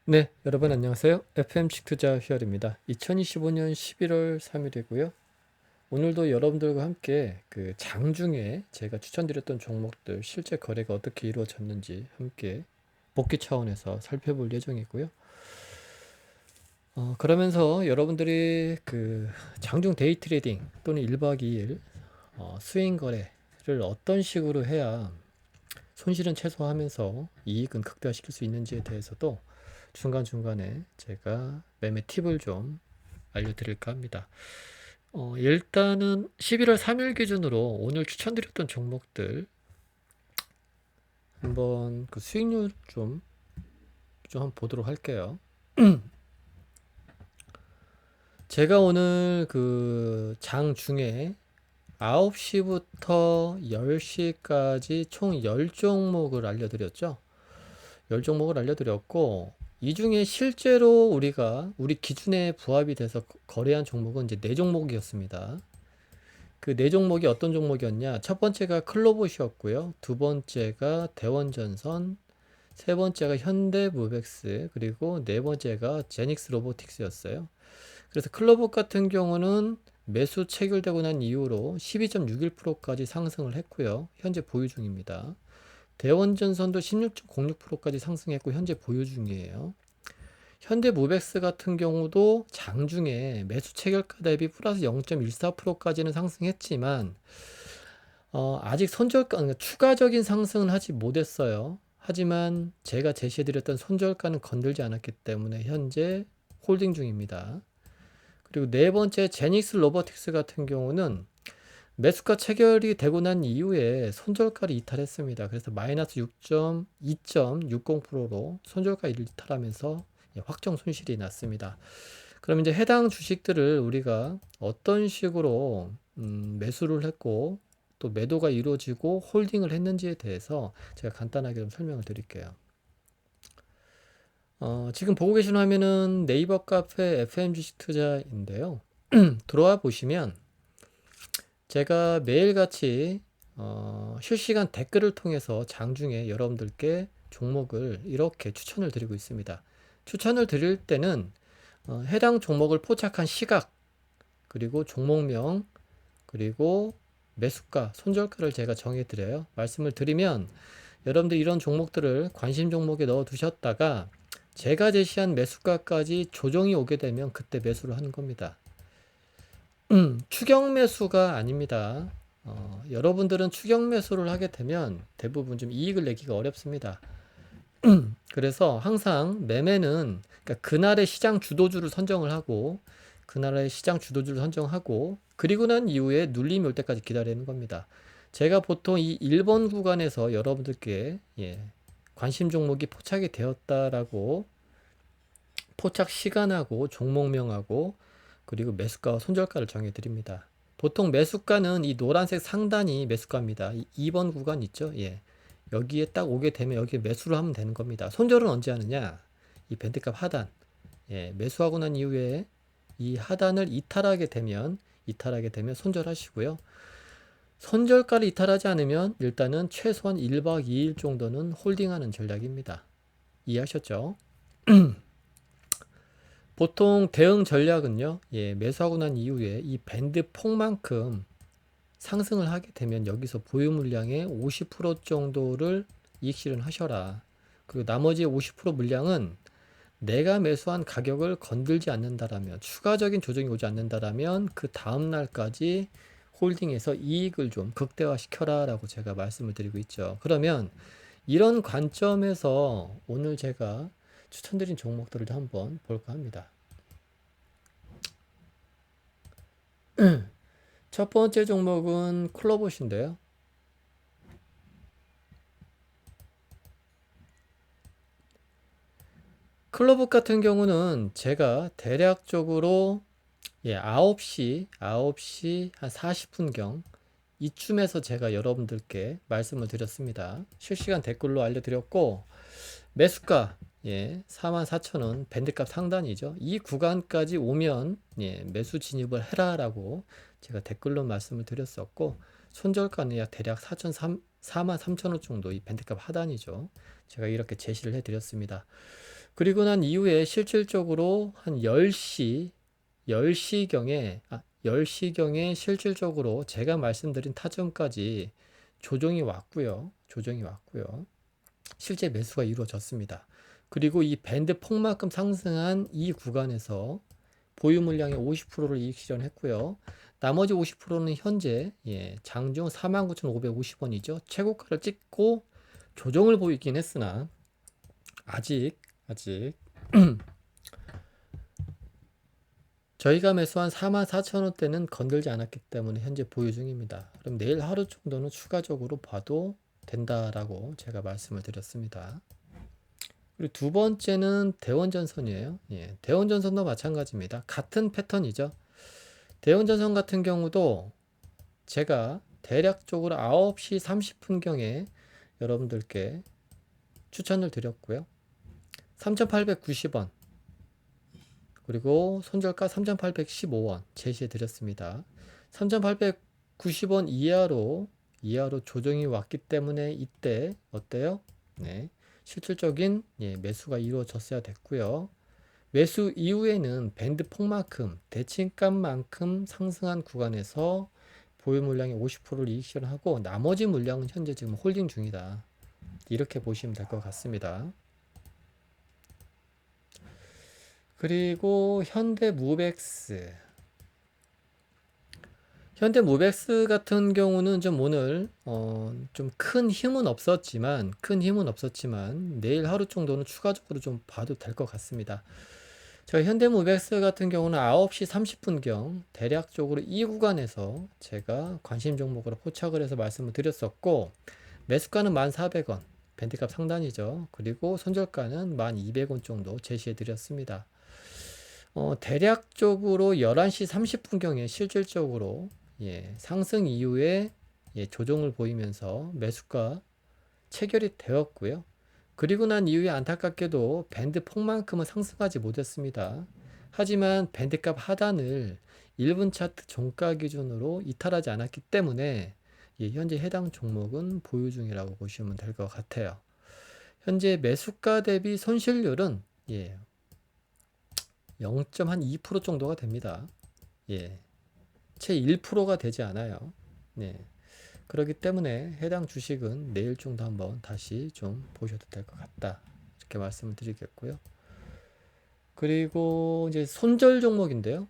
네, 여러분 안녕하세요. FMC 투자 히어로입니다. 2025년 11월 3일이고요. 오늘도 여러분들과 함께 그 장중에 제가 추천드렸던 종목들 실제 거래가 어떻게 이루어졌는지 함께 복귀 차원에서 살펴볼 예정이고요. 그러면서 여러분들이 그 장중 데이 트레이딩 또는 1박 2일 스윙 거래를 어떤 식으로 해야 손실은 최소화하면서 이익은 극대화시킬 수 있는지에 대해서도 중간중간에 제가 매매 팁을 좀 알려드릴까 합니다. 일단은 11월 3일 기준으로 오늘 추천드렸던 종목들 한번 그 수익률 좀 한번 보도록 할게요. 제가 오늘 그 장 중에 9시부터 10시까지 총 10종목을 알려드렸죠. 10종목을 알려드렸고, 이 중에 실제로 우리 기준에 부합이 돼서 거래한 종목은 이제 4종목이었습니다. 그 4종목이 어떤 종목이었냐? 첫 번째가 클로봇이었고요. 두 번째가 대원전선, 세 번째가 현대무벡스, 그리고 네 번째가 제닉스 로보틱스였어요. 그래서 클로봇 같은 경우는 매수 체결되고 난 이후로 12.61%까지 상승을 했고요. 현재 보유 중입니다. 대원전선도 16.06%까지 상승했고 현재 보유 중이에요. 현대무벡스 같은 경우도 장중에 매수 체결가 대비 플러스 0.14%까지는 상승했지만 아직 손절가 그러니까 추가적인 상승은 하지 못했어요. 하지만 제가 제시해드렸던 손절가는 건들지 않았기 때문에 현재 홀딩 중입니다. 그리고 네 번째 제닉스 로보틱스 같은 경우는 매수가 체결이 되고 난 이후에 손절가를 이탈했습니다. 그래서 마이너스 2.60%로 손절가 이탈하면서 확정 손실이 났습니다. 그럼 이제 해당 주식들을 우리가 어떤 식으로 매수를 했고 또 매도가 이루어지고 홀딩을 했는지에 대해서 제가 간단하게 좀 설명을 드릴게요. 지금 보고 계신 화면은 네이버 카페 FM 주식 투자인데요. 들어와 보시면 제가 매일같이 실시간 댓글을 통해서 장중에 여러분들께 종목을 이렇게 추천을 드리고 있습니다. 추천을 드릴 때는 해당 종목을 포착한 시각, 그리고 종목명, 그리고 매수가, 손절가를 제가 정해 드려요. 말씀을 드리면 여러분들 이런 종목들을 관심 종목에 넣어 두셨다가 제가 제시한 매수가까지 조정이 오게 되면 그때 매수를 하는 겁니다. 추격 매수가 아닙니다. 여러분들은 추격 매수를 하게 되면 대부분 좀 이익을 내기가 어렵습니다. 그래서 항상 매매는 그러니까 그날의 시장 주도주를 선정을 하고 그날의 시장 주도주를 선정하고 그리고 난 이후에 눌림이 올 때까지 기다리는 겁니다. 제가 보통 이 1번 구간에서 여러분들께 관심 종목이 포착이 되었다라고 포착 시간하고 종목명하고 그리고 매수가와 손절가를 정해 드립니다. 보통 매수가는 이 노란색 상단이 매수가입니다. 2번 구간 있죠? 예. 여기에 딱 오게 되면 여기에 매수를 하면 되는 겁니다. 손절은 언제 하느냐? 이 밴드값 하단. 예, 매수하고 난 이후에 이 하단을 이탈하게 되면 손절하시고요. 손절가를 이탈하지 않으면 일단은 최소한 1박 2일 정도는 홀딩하는 전략입니다. 이해하셨죠? 보통 대응 전략은요, 매수하고 난 이후에 이 밴드 폭만큼 상승을 하게 되면 여기서 보유 물량의 50% 정도를 이익 실현하셔라. 그리고 나머지 50% 물량은 내가 매수한 가격을 건들지 않는다라면, 추가적인 조정이 오지 않는다라면 그 다음 날까지 홀딩해서 이익을 좀 극대화시켜라 라고 제가 말씀을 드리고 있죠. 그러면 이런 관점에서 오늘 제가 추천드린 종목들을 한번 볼까 합니다. 첫 번째 종목은 클로봇인데요. 클로봇 같은 경우는 제가 대략적으로 9시 한 40분경 이쯤에서 제가 여러분들께 말씀을 드렸습니다. 실시간 댓글로 알려드렸고 매수가 44,000원 밴드값 상단이죠. 이 구간까지 오면 매수 진입을 해라라고 제가 댓글로 말씀을 드렸었고 손절가는 약 대략 43,000원 정도 이 밴드값 하단이죠. 제가 이렇게 제시를 해드렸습니다. 그리고 난 이후에 실질적으로 한 10시경에 실질적으로 제가 말씀드린 타점까지 조정이 왔고요. 실제 매수가 이루어졌습니다. 그리고 이 밴드 폭만큼 상승한 이 구간에서 보유 물량의 50%를 이익 실현했고요. 나머지 50%는 현재 장중 49,550원이죠. 최고가를 찍고 조정을 보이긴 했으나 아직 저희가 매수한 44,000원대는 건들지 않았기 때문에 현재 보유 중입니다. 그럼 내일 하루 정도는 추가적으로 봐도 된다라고 제가 말씀을 드렸습니다. 그리고 두 번째는 대원전선이에요. 대원전선도 마찬가지입니다. 같은 패턴이죠. 대원전선 같은 경우도 제가 대략적으로 9시 30분경에 여러분들께 추천을 드렸고요. 3,890원 그리고 손절가 3,815원 제시해 드렸습니다. 3,890원 이하로 조정이 왔기 때문에 이때 어때요? 실질적인 매수가 이루어졌어야 됐고요. 매수 이후에는 밴드 폭만큼 대칭값만큼 상승한 구간에서 보유 물량의 50%를 이익 실현하고 나머지 물량은 현재 지금 홀딩 중이다. 이렇게 보시면 될 것 같습니다. 그리고 현대무벡스 같은 경우는 좀 오늘 좀 큰 힘은 없었지만 내일 하루 정도는 추가적으로 좀 봐도 될 것 같습니다. 저 현대무벡스 같은 경우는 9시 30분경 대략적으로 이 구간에서 제가 관심 종목으로 포착을 해서 말씀을 드렸었고 매수가는 1,400원 밴드값 상단이죠. 그리고 손절가는 1,200원 정도 제시해 드렸습니다. 대략적으로 11시 30분경에 실질적으로 상승 이후에 조정을 보이면서 매수가 체결이 되었고요. 그리고 난 이후에 안타깝게도 밴드 폭만큼은 상승하지 못했습니다. 하지만 밴드값 하단을 1분 차트 종가 기준으로 이탈하지 않았기 때문에 현재 해당 종목은 보유 중이라고 보시면 될 것 같아요. 현재 매수가 대비 손실률은 0.2% 정도가 됩니다. 채 1%가 되지 않아요. 그렇기 때문에 해당 주식은 내일 정도 한번 다시 좀 보셔도 될 것 같다. 이렇게 말씀을 드리겠고요. 그리고 이제 손절 종목인데요.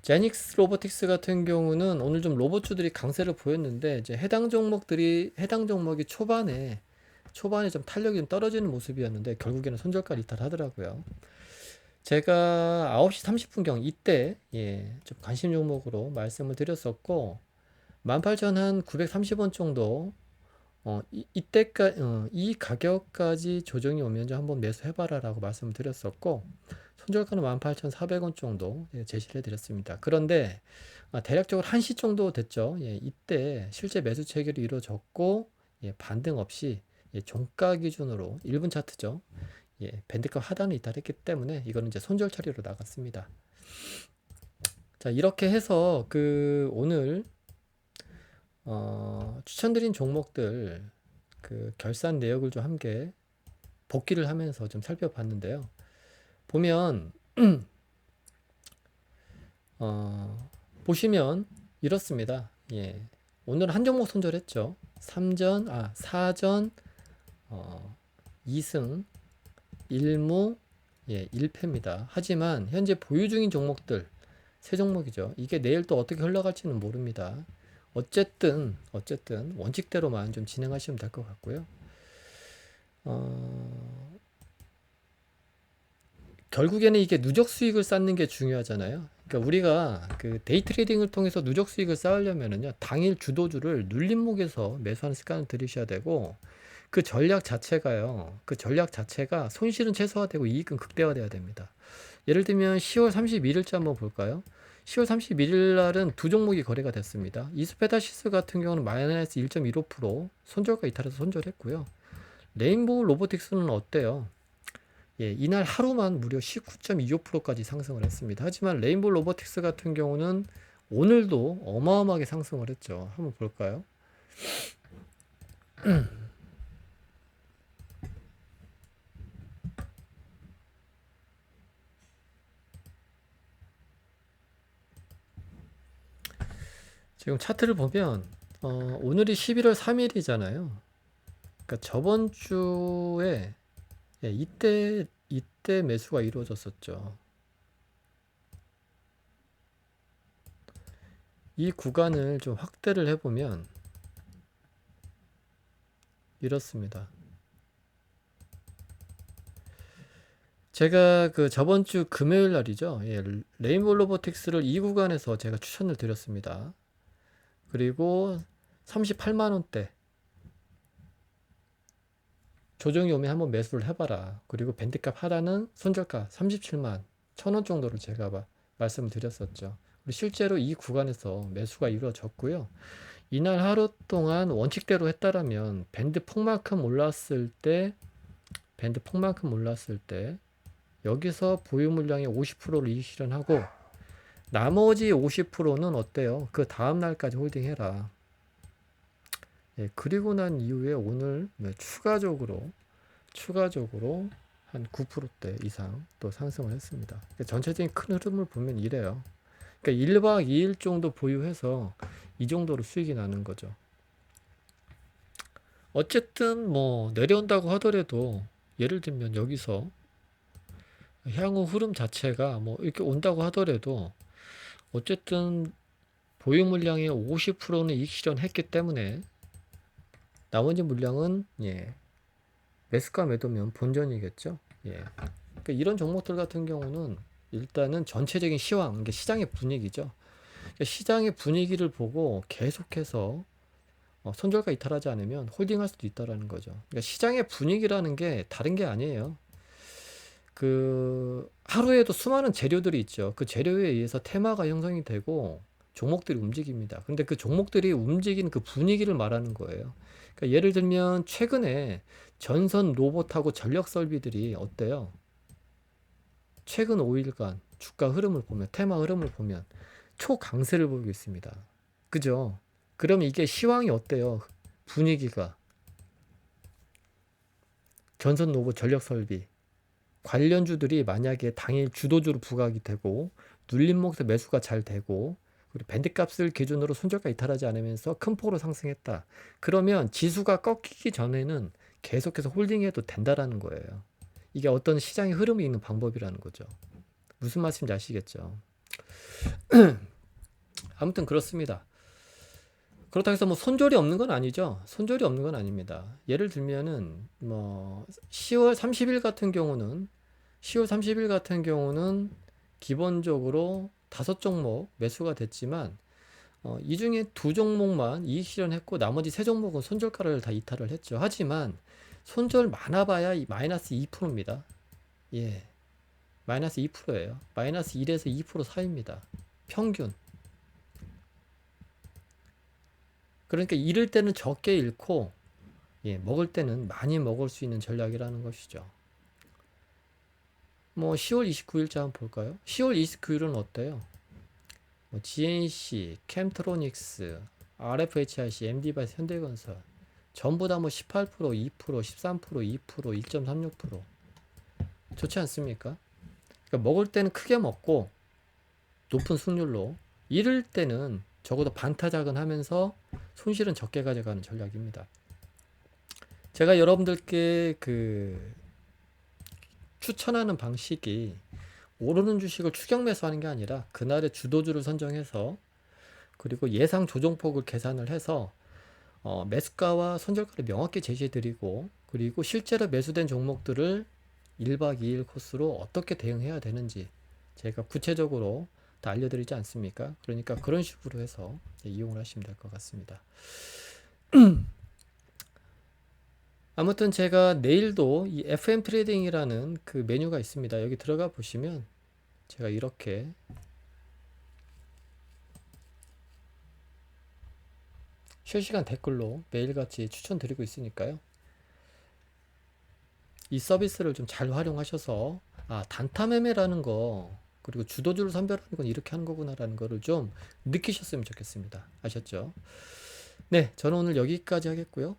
제닉스 로보틱스 같은 경우는 오늘 좀 로봇주들이 강세를 보였는데 이제 해당 종목이 초반에 좀 탄력이 좀 떨어지는 모습이었는데 결국에는 손절가를 이탈하더라고요. 제가 9시 30분경 이때 좀 관심 종목으로 말씀을 드렸었고 18,930원 정도 이 가격까지 조정이 오면 좀 한번 매수해봐라 라고 말씀을 드렸었고 손절가는 18,400원 정도 제시를 해드렸습니다. 그런데 대략적으로 1시 정도 됐죠. 이때 실제 매수 체결이 이루어졌고 반등 없이 종가 기준으로 1분 차트죠. 밴드값 하단을 이탈했기 때문에 이거는 이제 손절 처리로 나갔습니다. 자, 이렇게 해서 오늘 추천드린 종목들 결산 내역을 좀 함께 복기를 하면서 좀 살펴봤는데요. 보면 보시면 이렇습니다. 오늘 한 종목 손절했죠. 4전 2승 1무 1패입니다. 하지만 현재 보유 중인 종목들 세 종목이죠. 이게 내일 또 어떻게 흘러갈지는 모릅니다. 어쨌든 원칙대로만 좀 진행하시면 될 것 같고요. 결국에는 이게 누적 수익을 쌓는 게 중요하잖아요. 그러니까 우리가 데이 트레이딩을 통해서 누적 수익을 쌓으려면은요, 당일 주도주를 눌림목에서 매수하는 습관을 들이셔야 되고, 그 전략 자체가 손실은 최소화되고 이익은 극대화돼야 됩니다. 예를 들면 10월 31일자 한번 볼까요? 10월 31일 날은 두 종목이 거래가 됐습니다. 이스페다시스 같은 경우는 마이너스 1.15% 손절가 이탈해서 손절했고요. 레인보우 로보틱스는 어때요? 이날 하루만 무려 19.25%까지 상승을 했습니다. 하지만 레인보우 로보틱스 같은 경우는 오늘도 어마어마하게 상승을 했죠. 한번 볼까요? 지금 차트를 보면 오늘이 11월 3일이잖아요. 그러니까 저번 주에 이때 매수가 이루어졌었죠. 이 구간을 좀 확대를 해보면 이렇습니다. 제가 그 저번 주 금요일 날이죠. 레인보우 로보틱스를 이 구간에서 제가 추천을 드렸습니다. 그리고 38만 원대 조정이 오면 한번 매수를 해봐라. 그리고 밴드값 하단은 손절가 37만 1,000원 정도를 제가 말씀을 드렸었죠. 그리고 실제로 이 구간에서 매수가 이루어졌고요. 이날 하루 동안 원칙대로 했다라면 밴드 폭만큼 올랐을 때 여기서 보유 물량의 50%를 이익 실현하고 나머지 50%는 어때요? 그 다음 날까지 홀딩해라. 그리고 난 이후에 오늘 추가적으로 한 9%대 이상 또 상승을 했습니다. 그러니까 전체적인 큰 흐름을 보면 이래요. 그러니까 1박 2일 정도 보유해서 이 정도로 수익이 나는 거죠. 어쨌든 뭐 내려온다고 하더라도 예를 들면 여기서 향후 흐름 자체가 뭐 이렇게 온다고 하더라도 어쨌든 보유 물량의 50%는 이익 실현했기 때문에 나머지 물량은 매수가 매도면 본전이겠죠. 그러니까 이런 종목들 같은 경우는 일단은 전체적인 시황, 이게 시장의 분위기죠. 그러니까 시장의 분위기를 보고 계속해서 손절가 이탈하지 않으면 홀딩할 수도 있다라는 거죠. 그러니까 시장의 분위기라는 게 다른 게 아니에요. 그 하루에도 수많은 재료들이 있죠. 그 재료에 의해서 테마가 형성이 되고 종목들이 움직입니다. 근데 그 종목들이 움직이는 그 분위기를 말하는 거예요. 그러니까 예를 들면 최근에 전선 로봇하고 전력 설비들이 어때요? 최근 5일간 주가 흐름을 보면, 테마 흐름을 보면 초강세를 보이고 있습니다. 그죠? 그럼 이게 시황이 어때요? 분위기가. 전선 로봇 전력 설비. 관련주들이 만약에 당일 주도주로 부각이 되고 눌림목에서 매수가 잘 되고 그리고 밴드값을 기준으로 손절가 이탈하지 않으면서 큰 폭으로 상승했다. 그러면 지수가 꺾이기 전에는 계속해서 홀딩해도 된다라는 거예요. 이게 어떤 시장의 흐름이 있는 방법이라는 거죠. 무슨 말씀인지 아시겠죠? 아무튼 그렇습니다. 그렇다고 해서 뭐 손절이 없는 건 아니죠. 손절이 없는 건 아닙니다. 예를 들면은 뭐 10월 30일 같은 경우는 기본적으로 5종목 매수가 됐지만 이 중에 2종목만 이익 실현했고 나머지 3종목은 손절가를 다 이탈을 했죠. 하지만 손절 많아봐야 마이너스 2%입니다. 마이너스 2%예요. 마이너스 1에서 2% 사이입니다. 평균. 그러니까 잃을 때는 적게 잃고 먹을 때는 많이 먹을 수 있는 전략이라는 것이죠. 뭐 10월 29일자 한번 볼까요? 10월 29일은 어때요? 뭐 GNC, 캠트로닉스, RFHIC, MD바이스, 현대건설 전부 다 뭐 18%, 2%, 13%, 2%, 1.36% 좋지 않습니까? 그러니까 먹을 때는 크게 먹고 높은 승률로 잃을 때는 적어도 반타작은 손실은 적게 가져가는 전략입니다. 제가 여러분들께 추천하는 방식이 오르는 주식을 추격 매수하는 게 아니라 그날의 주도주를 선정해서 그리고 예상 조정폭을 계산을 해서 매수가와 손절가를 명확히 제시해 드리고 그리고 실제로 매수된 종목들을 1박 2일 코스로 어떻게 대응해야 되는지 제가 구체적으로 다 알려드리지 않습니까? 그러니까 그런 식으로 해서 이용을 하시면 될 것 같습니다. 아무튼 제가 내일도 이 FM 트레이딩이라는 그 메뉴가 있습니다. 여기 들어가 보시면 제가 이렇게 실시간 댓글로 매일같이 추천드리고 있으니까요. 이 서비스를 좀 잘 활용하셔서 단타 매매라는 거 그리고 주도주를 선별하는 건 이렇게 하는 거구나라는 거를 좀 느끼셨으면 좋겠습니다. 아셨죠? 네, 저는 오늘 여기까지 하겠고요.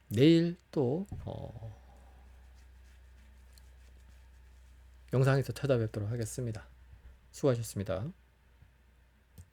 내일 또 영상에서 찾아뵙도록 하겠습니다. 수고하셨습니다.